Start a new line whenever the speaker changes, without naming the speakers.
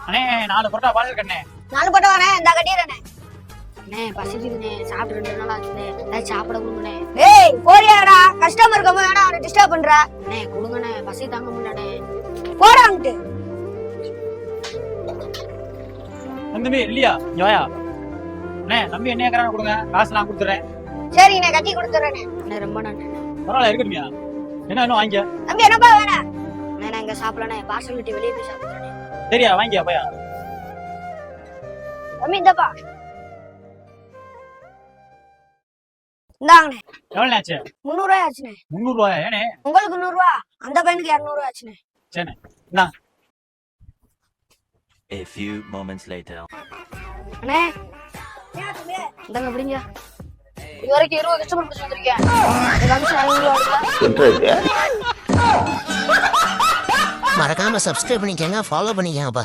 அண்ணே 4 பரோட்டா பார்சல் கண்ணே.
4 போட்டோ வானே இந்த கட்டிறனே. அண்ணே பசிக்குதுனே சாப்பிட்டு 2 நாள் ஆச்சுனே. டேய் சாப்பிட கொடுங்கண்ணே. டேய் போறியாடா கஸ்டமர் கம்ம வேணா அவனை டிஸ்டர்ப் பண்ற. அண்ணே கொடுங்கண்ணே பசி தாங்க முடியலண்ணே. போறான்ட்டு.
தம்பி இல்லையா இங்க வாயா. அண்ணே தம்பி என்ன கேக்குறானு கொடுங்க காசு நான் கொடுத்துறேன்.
சரி நான் கட்டி கொடுத்துறேனே. அண்ணே ரொம்ப நன்றி.
பரவாயில்ல இருக்கட்டுமியா. என்ன இன்னும் வாங்கிக்க.
தம்பி என்னப்பா வேணும்? அண்ணே நான் இங்க சாப்பிடலண்ணே பார்சல் கட்டி வெளியே போய் சாப்பிடுறேனே.
சரியா வாங்கிக்க போயா.
தம்பி இந்தப்பா. இந்தாங்கண்ணே.
எவ்வளவு ஆச்சு?
300 ரூபாய் ஆச்சுனே.
300 ரூபாயா? ஏனே
உங்களுக்கு 100 ரூபாய் அந்த பையனுக்கு 200 ரூபாய் ஆச்சுனே.
சரிண்ணே இந்தா.
A few moments later.
அண்ணே இந்தாங்க அப்படிங்க. இது வரைக்கும் 20 கஸ்டமர் பிடிச்சி வந்திருக்கேன். இந்த கமிஷன் 500 ரூபாய்.
மறக்காம சப்ஸ்கிரைப் பண்ணிக்கங்க, ஃபாலோ பண்ணிக்கங்கப்பா.